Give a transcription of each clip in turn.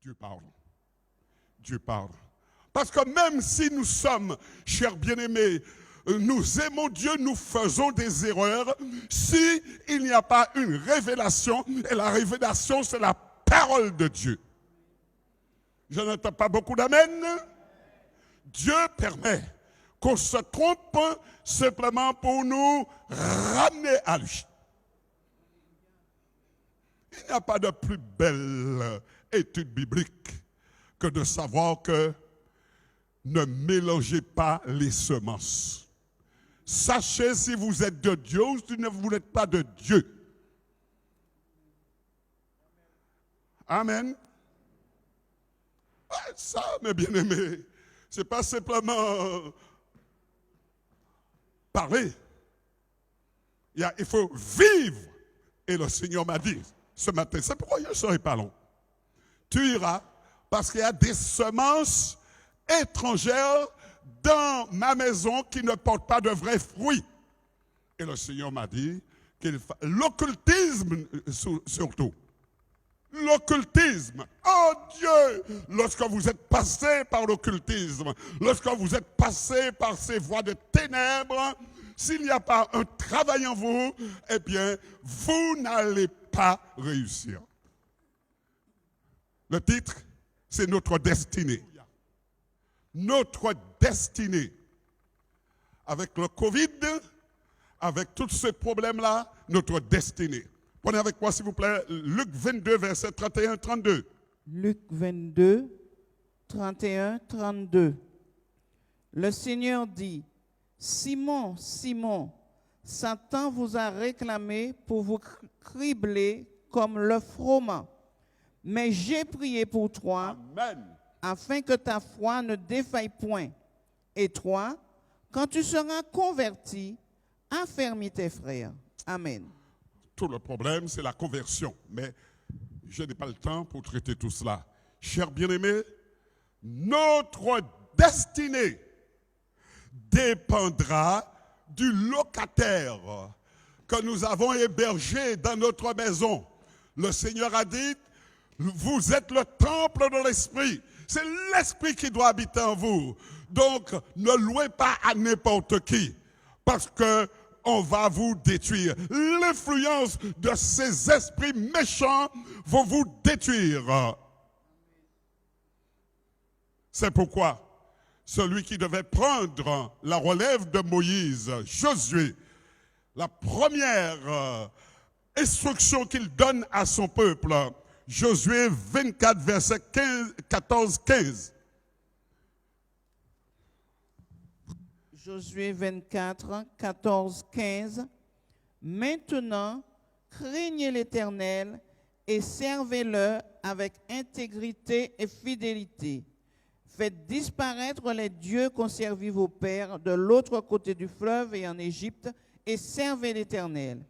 Dieu parle. Dieu parle. Parce que même si nous sommes, chers bien-aimés, nous aimons Dieu, nous faisons des erreurs, si il n'y a pas une révélation, et la révélation c'est la parole de Dieu. Je n'entends pas beaucoup d'amen. Dieu permet qu'on se trompe simplement pour nous ramener à lui. Il n'y a pas de plus belle étude biblique que de savoir que ne mélangez pas les semences. Sachez si vous êtes de Dieu ou si vous n'êtes pas de Dieu. Amen. Ça, mes bien-aimés, ce n'est pas simplement parler. Il faut vivre. Et le Seigneur m'a dit ce matin, c'est pourquoi je ne serai pas long. Tu iras parce qu'il y a des semences étrangères dans ma maison qui ne portent pas de vrais fruits. Et le Seigneur m'a dit l'occultisme surtout. L'occultisme. Oh Dieu, lorsque vous êtes passé par l'occultisme, lorsque vous êtes passé par ces voies de ténèbres, s'il n'y a pas un travail en vous, eh bien, vous n'allez pas réussir. Le titre, c'est notre destinée. Notre destinée. Avec le Covid, avec tous ces problèmes-là, notre destinée. Prenez avec moi, s'il vous plaît, Luc 22, verset 31-32. Luc 22, 31-32. Le Seigneur dit, Simon, Simon, Satan vous a réclamé pour vous cribler comme le froment. Mais j'ai prié pour toi, Amen. afin que ta foi ne défaille point. Et toi, quand tu seras converti, affermis tes frères. Amen. Tout le problème, c'est la conversion. Mais je n'ai pas le temps pour traiter tout cela. Chers bien-aimés, notre destinée dépendra du locataire que nous avons hébergé dans notre maison. Le Seigneur a dit, vous êtes le temple de l'Esprit. C'est l'Esprit qui doit habiter en vous. Donc, ne louez pas à n'importe qui, parce que on va vous détruire. L'influence de ces esprits méchants va vous détruire. C'est pourquoi celui qui devait prendre la relève de Moïse, Josué, la première instruction qu'il donne à son peuple, Josué 24, verset 14-15. Josué 24, 14, 15. Maintenant, craignez l'Éternel et servez-le avec intégrité et fidélité. Faites disparaître les dieux qu'ont servi vos pères de l'autre côté du fleuve et en Égypte et servez l'Éternel.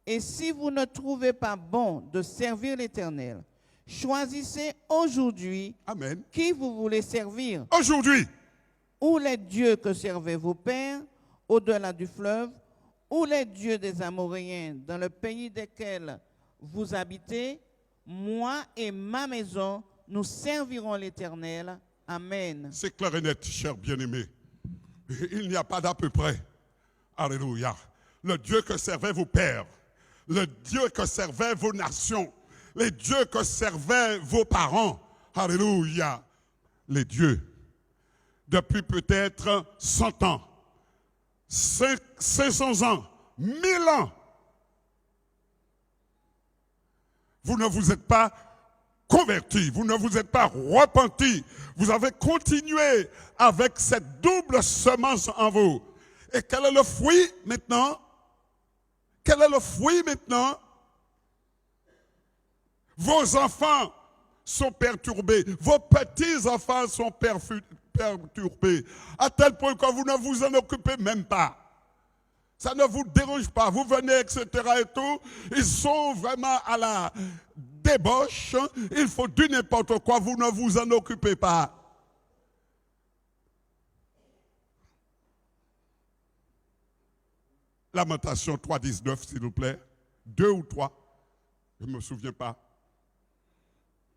Et si vous ne trouvez pas bon de servir l'Éternel, choisissez aujourd'hui Amen. qui vous voulez servir. Aujourd'hui, Ou les dieux que servaient vos pères au-delà du fleuve, ou les dieux des Amoréens dans le pays desquels vous habitez, moi et ma maison, nous servirons l'Éternel. Amen. c'est clair et net, chers bien-aimés. Il n'y a pas d'à peu près. Alléluia. Le Dieu que servaient vos pères, le Dieu que servaient vos nations, les dieux que servaient vos parents. Alléluia. Les dieux. Depuis peut-être 100 ans, 500 ans, 1000 ans. Vous ne vous êtes pas convertis, vous ne vous êtes pas repentis. Vous avez continué avec cette double semence en vous. Et quel est le fruit maintenant? Quel est le fruit maintenant? Vos enfants sont perturbés, vos petits-enfants sont perturbés, à tel point que vous ne vous en occupez même pas. Ça ne vous dérange pas, vous venez, etc. et tout. Ils sont vraiment à la débauche, il faut du n'importe quoi, vous ne vous en occupez pas. Lamentation 3,19, s'il vous plaît. 2 ou 3, je ne me souviens pas.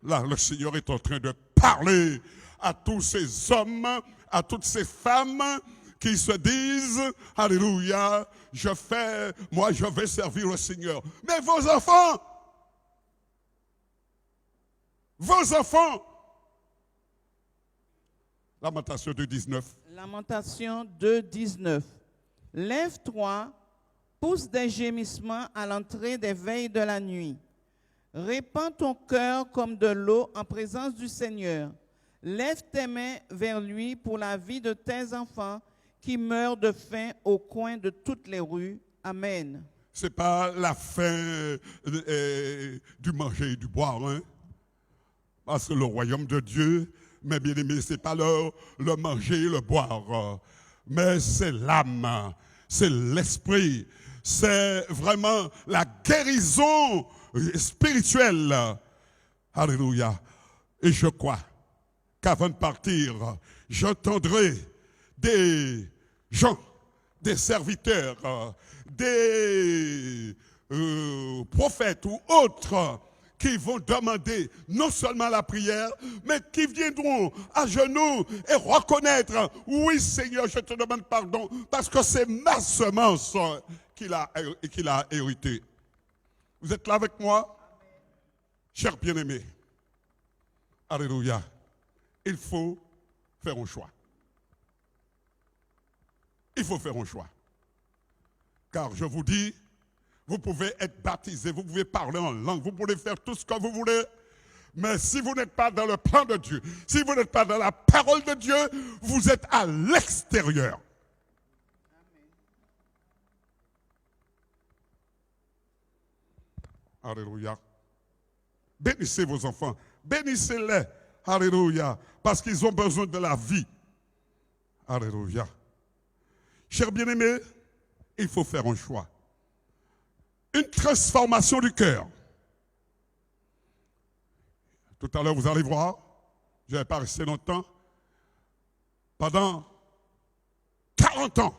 Là, le Seigneur est en train de parler à tous ces hommes, à toutes ces femmes qui se disent, alléluia, moi je vais servir le Seigneur. Mais vos enfants, Lamentation 2,19. Lamentation 2, 19. Lève-toi, pousse des gémissements à l'entrée des veilles de la nuit. Répands ton cœur comme de l'eau en présence du Seigneur. Lève tes mains vers lui pour la vie de tes enfants qui meurent de faim au coin de toutes les rues. Amen. Ce n'est pas la fin du manger et du boire, hein? Parce que le royaume de Dieu, mes bien-aimés, ce n'est pas le manger et le boire, mais c'est l'âme, c'est l'esprit, c'est vraiment la guérison spirituelle. Alléluia. Et je crois qu'avant de partir, j'entendrai des gens, des serviteurs, des prophètes ou autres qui vont demander non seulement la prière, mais qui viendront à genoux et reconnaître, oui Seigneur, je te demande pardon, parce que c'est ma semence qu'il a héritée. Vous êtes là avec moi? Chers bien-aimés, alléluia, il faut faire un choix. Il faut faire un choix. Car je vous dis, vous pouvez être baptisé, vous pouvez parler en langue, vous pouvez faire tout ce que vous voulez. Mais si vous n'êtes pas dans le plan de Dieu, si vous n'êtes pas dans la parole de Dieu, vous êtes à l'extérieur. Alléluia. Bénissez vos enfants, bénissez-les. Alléluia. Parce qu'ils ont besoin de la vie. Alléluia. Chers bien-aimés, il faut faire un choix. Une transformation du cœur. Tout à l'heure, vous allez voir, je n'avais pas resté longtemps. Pendant 40 ans,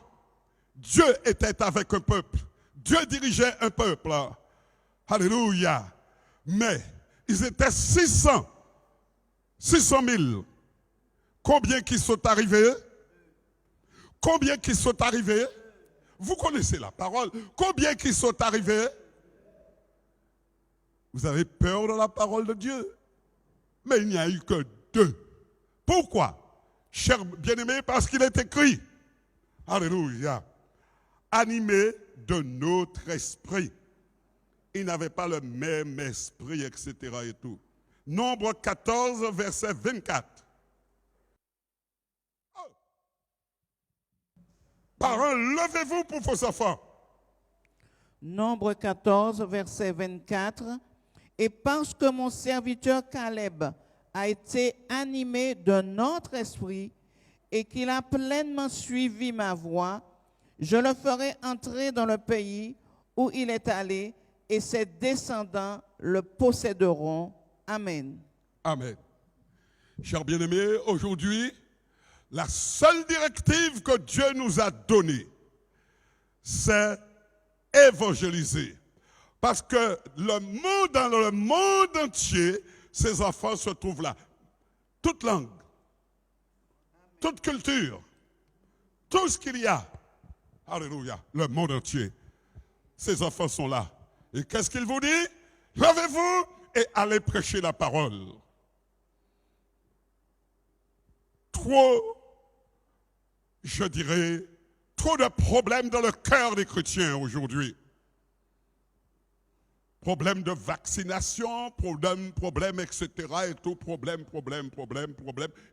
Dieu était avec un peuple. Dieu dirigeait un peuple. Alléluia. Mais ils étaient 600 000. Combien qui sont arrivés? Combien qui sont arrivés? Vous connaissez la parole. Combien qui sont arrivés? Vous avez peur de la parole de Dieu? Mais il n'y a eu que 2. Pourquoi? Cher bien-aimé, parce qu'il est écrit, alléluia, animé de notre esprit. Ils n'avaient pas le même esprit, etc. et tout. Nombre 14, verset 24. Parents, levez-vous pour vos enfants. Nombre 14, verset 24. Et parce que mon serviteur Caleb a été animé de notre esprit et qu'il a pleinement suivi ma voie, je le ferai entrer dans le pays où il est allé et ses descendants le posséderont. Amen. Amen. Chers bien-aimés, aujourd'hui, la seule directive que Dieu nous a donnée, c'est évangéliser. Parce que dans le monde entier, ces enfants se trouvent là. Toute langue, toute culture, tout ce qu'il y a. Alléluia, le monde entier. Ces enfants sont là. Et qu'est-ce qu'il vous dit? Levez-vous et allez prêcher la parole. Trop, je dirais, trop de problèmes dans le cœur des chrétiens aujourd'hui. Problème de vaccination, problème, etc. Et tout, problème.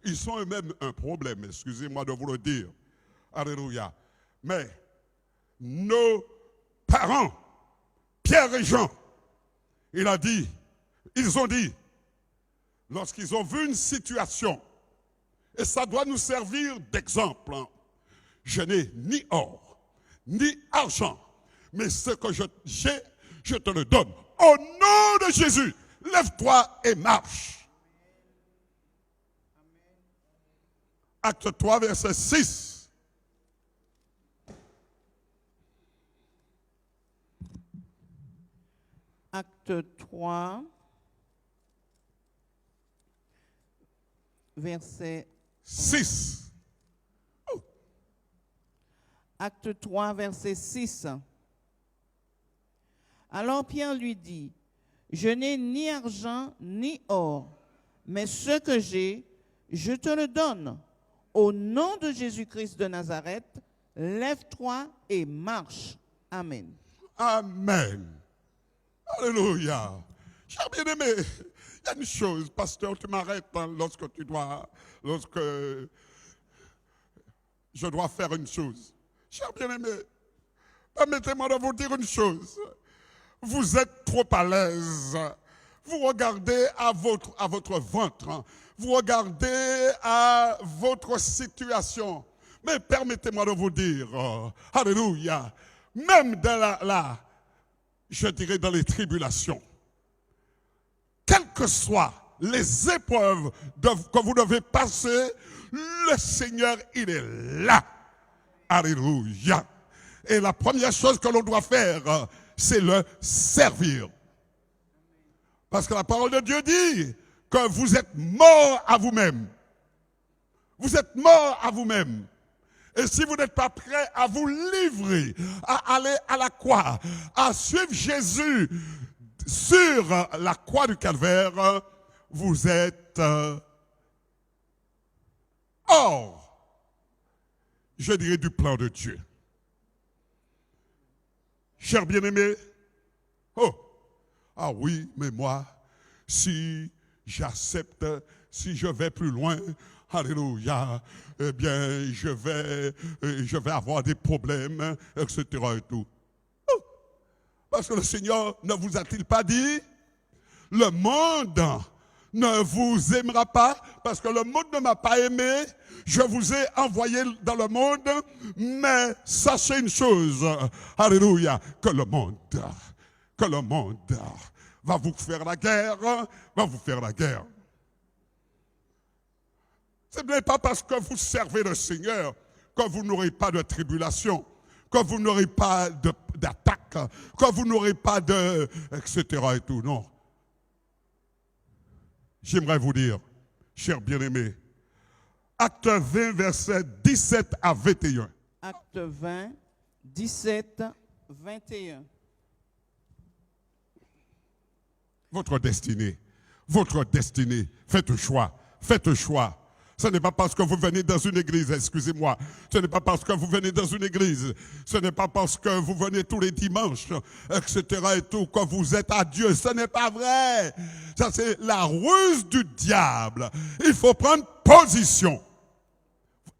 Ils sont eux-mêmes un problème, excusez-moi de vous le dire. Alléluia. Mais nos parents, Pierre et Jean, ils ont dit, lorsqu'ils ont vu une situation, et ça doit nous servir d'exemple, je n'ai ni or, ni argent, mais ce que j'ai, je te le donne. Au nom de Jésus, lève-toi et marche. Acte 3, verset 6. Acte 3, verset 6. Acte 3, verset 6. Alors Pierre lui dit, je n'ai ni argent ni or, mais ce que j'ai, je te le donne. Au nom de Jésus-Christ de Nazareth, lève-toi et marche. Amen. Amen. Alléluia. Cher bien-aimé, il y a une chose, pasteur, tu m'arrêtes lorsque je dois faire une chose. Cher bien-aimé, permettez-moi de vous dire une chose. Vous êtes trop à l'aise. Vous regardez à votre ventre. Vous regardez à votre situation. Mais permettez-moi de vous dire, alléluia, même je dirais dans les tribulations, quelles que soient les épreuves que vous devez passer, le Seigneur, il est là. Alléluia. Et la première chose que l'on doit faire, c'est le servir. Parce que la parole de Dieu dit que vous êtes mort à vous-même. Vous êtes mort à vous-même. Et si vous n'êtes pas prêt à vous livrer, à aller à la croix, à suivre Jésus sur la croix du calvaire, vous êtes hors, je dirais, du plan de Dieu. Cher bien-aimé, ah oui, mais moi, si j'accepte, si je vais plus loin, alléluia, eh bien, je vais avoir des problèmes, etc. et tout. Parce que le Seigneur ne vous a-t-il pas dit, le monde ne vous aimera pas, parce que le monde ne m'a pas aimé, je vous ai envoyé dans le monde, mais sachez une chose, alléluia, que le monde va vous faire la guerre, Ce n'est pas parce que vous servez le Seigneur que vous n'aurez pas de tribulation, que vous n'aurez pas d'attaque, que vous n'aurez pas etc. et tout, non. J'aimerais vous dire, chers bien-aimés, Acte 20, versets 17 à 21. Acte 20, 17, 21. Votre destinée, faites un choix. Ce n'est pas parce que vous venez dans une église, excusez-moi, ce n'est pas parce que vous venez dans une église, ce n'est pas parce que vous venez tous les dimanches, etc. et tout, que vous êtes à Dieu. Ce n'est pas vrai. Ça, c'est la ruse du diable. Il faut prendre position.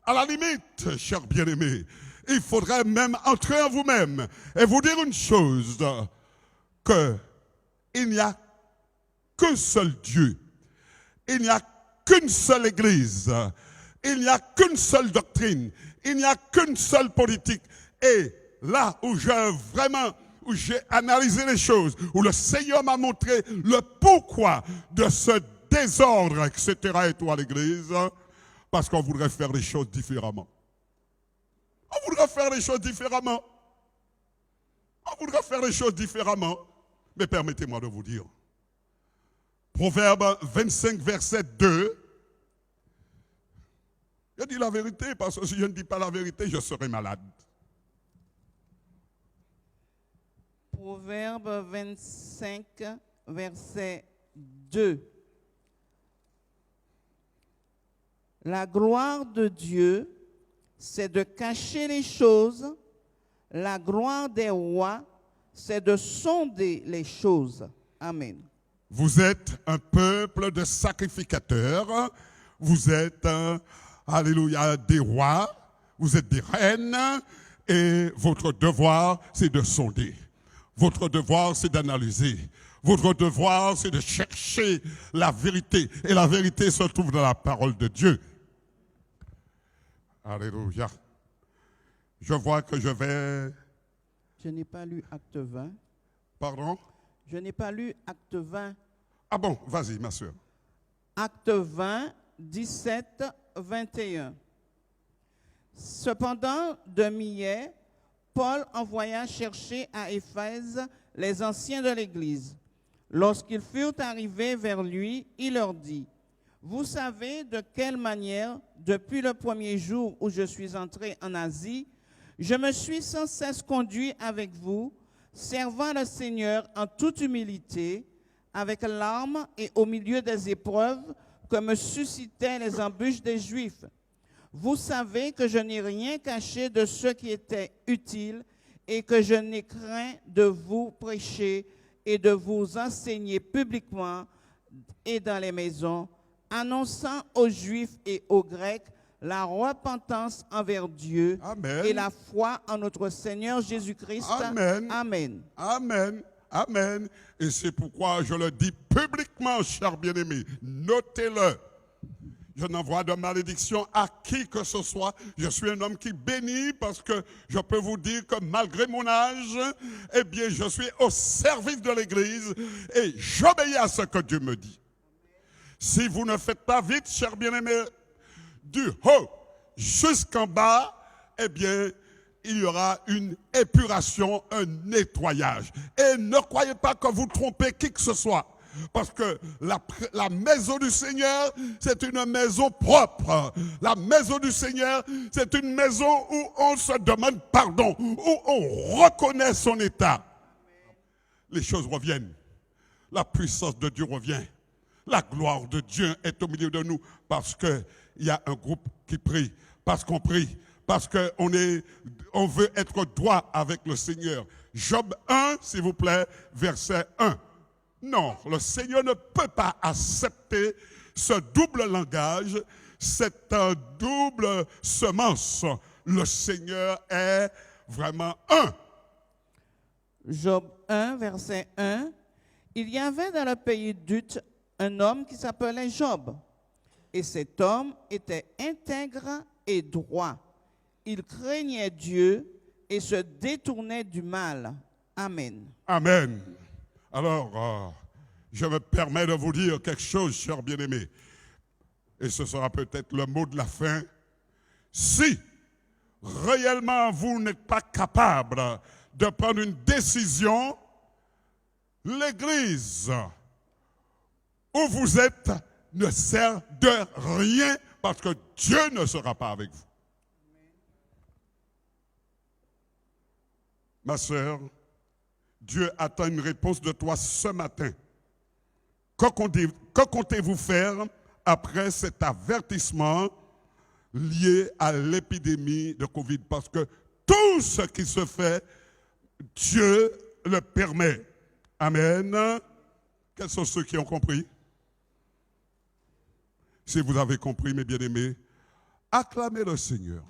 À la limite, chers bien-aimés, il faudrait même entrer en vous-même et vous dire une chose, qu'il n'y a qu'un seul Dieu. Il n'y a qu'une seule église. Il n'y a qu'une seule doctrine. Il n'y a qu'une seule politique. Et là où j'ai analysé les choses, où le Seigneur m'a montré le pourquoi de ce désordre, etc. et tout à l'église, parce qu'on voudrait faire les choses différemment. On voudrait faire les choses différemment. Mais permettez-moi de vous dire, Proverbe 25, verset 2. Je dis la vérité, parce que si je ne dis pas la vérité, je serai malade. Proverbe 25, verset 2. La gloire de Dieu, c'est de cacher les choses. La gloire des rois, c'est de sonder les choses. Amen. Vous êtes un peuple de sacrificateurs. Vous êtes, alléluia, des rois. Vous êtes des reines. Et votre devoir, c'est de sonder. Votre devoir, c'est d'analyser. Votre devoir, c'est de chercher la vérité. Et la vérité se trouve dans la parole de Dieu. Alléluia. Je vois que je vais... Je n'ai pas lu Acte 20. Pardon? Je n'ai pas lu Acte 20. Ah bon, vas-y, ma soeur. Acte 20, 17, 21. Cependant, de Millet, Paul envoya chercher à Éphèse les anciens de l'Église. Lorsqu'ils furent arrivés vers lui, il leur dit, « Vous savez de quelle manière, depuis le premier jour où je suis entré en Asie, je me suis sans cesse conduit avec vous, servant le Seigneur en toute humilité, avec larmes et au milieu des épreuves que me suscitaient les embûches des Juifs. Vous savez que je n'ai rien caché de ce qui était utile et que je n'ai craint de vous prêcher et de vous enseigner publiquement et dans les maisons, annonçant aux Juifs et aux Grecs la repentance envers Dieu Amen. et la foi en notre Seigneur Jésus-Christ. Amen. Amen. Amen. Amen. Et c'est pourquoi je le dis publiquement, chers bien-aimés. Notez-le. Je n'envoie de malédiction à qui que ce soit. Je suis un homme qui bénit parce que je peux vous dire que malgré mon âge, eh bien, je suis au service de l'Église et j'obéis à ce que Dieu me dit. Si vous ne faites pas vite, chers bien-aimés, du haut jusqu'en bas, eh bien, il y aura une épuration, un nettoyage. Et ne croyez pas que vous trompez qui que ce soit. Parce que la maison du Seigneur, c'est une maison propre. La maison du Seigneur, c'est une maison où on se demande pardon, où on reconnaît son état. Les choses reviennent. La puissance de Dieu revient. La gloire de Dieu est au milieu de nous parce qu'il y a un groupe qui prie, parce qu'on prie, parce qu'on veut être droit avec le Seigneur. Job 1, s'il vous plaît, verset 1. Non, le Seigneur ne peut pas accepter ce double langage, cette double semence. Le Seigneur est vraiment un. Job 1, verset 1. Il y avait dans le pays d'Uth un homme qui s'appelait Job. Et cet homme était intègre et droit. Il craignait Dieu et se détournait du mal. Amen. Amen. Alors, je me permets de vous dire quelque chose, chers bien-aimés. Et ce sera peut-être le mot de la fin. Si réellement vous n'êtes pas capable de prendre une décision, l'Église où vous êtes ne sert de rien parce que Dieu ne sera pas avec vous. Ma sœur, Dieu attend une réponse de toi ce matin. Que comptez-vous faire après cet avertissement lié à l'épidémie de Covid? Parce que tout ce qui se fait, Dieu le permet. Amen. Quels sont ceux qui ont compris? Si vous avez compris, mes bien-aimés, acclamez le Seigneur.